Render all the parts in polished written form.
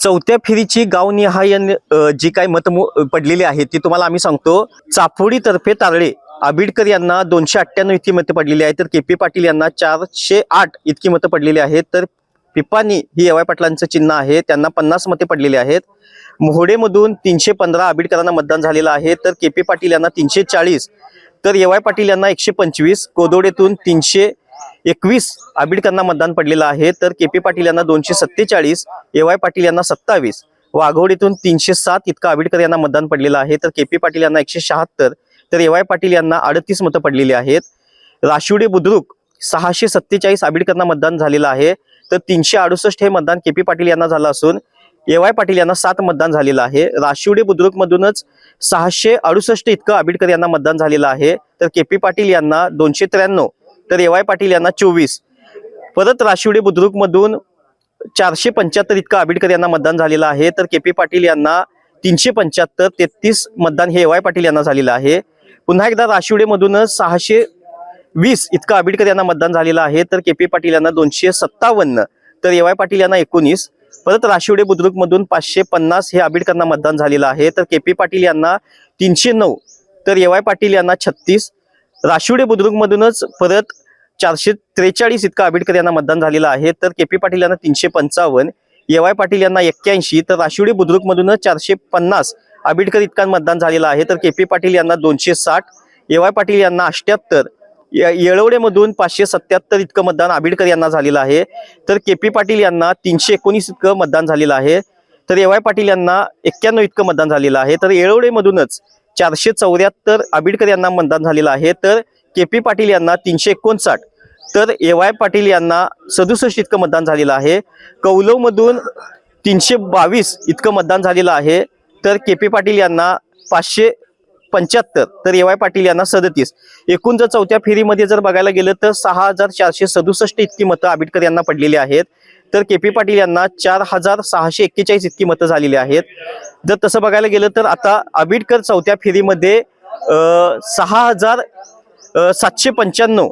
चौथ्या फेरीची गावनिहाय जी काही मत पडलेली आहेत ती तुम्हाला आम्ही सांगतो। चाफोडी तर्फे तारळे आबिडकर यांना 298 इतकी मतं पडलेली आहेत, तर केपी पाटील यांना 408 इतकी मतं पडलेली आहेत। तर पिपाणी ही एवाय पाटलांचं चिन्ह आहे, त्यांना 50 मते पडलेली आहेत। मोहोडेमधून 315 आबिडकरांना मतदान झालेलं आहे, तर केपी पाटील यांना 340, तर एवाय पाटील यांना 125, कोदोडेतून 321 आबिडकरांना मतदान पडलेलं आहे, तर केपी पाटील यांना 247, एवाय पाटील यांना 27, वाघोडीतून 307 इतका आबिडकर यांना मतदान पडलेलं आहे, तर केपी पाटील यांना 176, तर एवाय पाटील यांना 38 मतं पडलेली आहेत। राशिवडे बुद्रुक 647 आबिडकरांना मतदान झालेलं आहे, तर 368 हे मतदान केपी पाटील यांना झालं असून एवाय पाटील यांना 7 मतदान झालेलं आहे। राशिवडे बुद्रुक मधूनच 668 इतकं आबिडकर यांना मतदान झालेलं आहे, तर केपी पाटील यांना 293, तर एवाय पाटील यांना 24। परत राशिवडे बुद्रुक मधून 475 इतकं आबिडकर यांना मतदान झालेलं आहे, तर केपी पाटील यांना 375, 33 मतदान हे एवाय पाटील यांना झालेलं आहे। पुन्हा एकदा राशिवडे मधूनच 620 इतकं आबिडकर यांना मतदान झालेलं आहे, तर केपी पाटील यांना 257, तर एवाय पाटील यांना 19। परत राशिवडे बुद्रुक मधून 550 हे आबिडकरांना मतदान झालेलं आहे, तर केपी पाटील यांना 309, तर एवाय पाटील यांना 36। राशिवडे बुद्रुक मधूनच परत 443 इतकं आबिडकर यांना मतदान झालेलं आहे, तर केपी पाटील यांना 355, एवाय पाटील यांना 81, तर राशिवडे बुद्रुक मधूनच 450 आबिडकर इतका मतदान झालेलं आहे, तर केपी पाटील यांना 260, एवाय पाटील यांना 78, येळवडे मधून 577 इतकं मतदान आबिडकर यांना झालेलं आहे, तर केपी पाटील यांना 319 इतकं मतदान झालेलं आहे, तर एवाय पाटील यांना 91 इतकं मतदान झालेलं आहे। तर येळवडे मधूनच 474 आबिडकर यांना मतदान झालेलं आहे, तर केपी पाटील यांना 359, तर एवाय पाटील यांना 67 इतकं मतदान झालेलं आहे। कौलव मधून 322 इतकं मतदान झालेलं आहे, तर केपी पाटील यांना 575, तर एवाय पाटील यांना 37। एकूण जर चौथ्या फेरीमध्ये जर बघायला गेलं तर 6467 इतकी मतं आबिडकर यांना पडलेली आहेत, तर केपी पाटील यांना 4641 इतकी मतं झालेली आहेत। जर तसं बघायला गेलं तर आता आबिडकर चौथ्या फेरीमध्ये 6795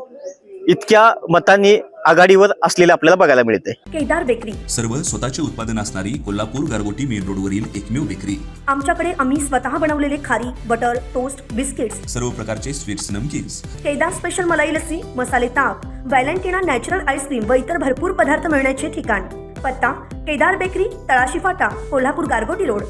इतक्या मतांनी आघाडीवर असलेले आपल्याला बघायला मिळते। केदार बेकरी सर्व स्वतःचे उत्पादन असणारी कोल्हापूर गारगोटी मेन रोडवरील एकमेव बेकरी। आमच्याकडे आम्ही स्वतः बनवलेले खारी, बटर, टोस्ट, बिस्किट्स, सर्व प्रकारचे स्वीट्स, नमकीन्स, केदार स्पेशल मलाई लस्सी, मसाले ताक, व्हॅलेंटिना नॅचरल आईस्क्रीम व इतर भरपूर पदार्थ मिळण्याचे ठिकाण। पत्ता केदार बेकरी, तळाशी फाटा, कोल्हापूर गारगोटी रोड।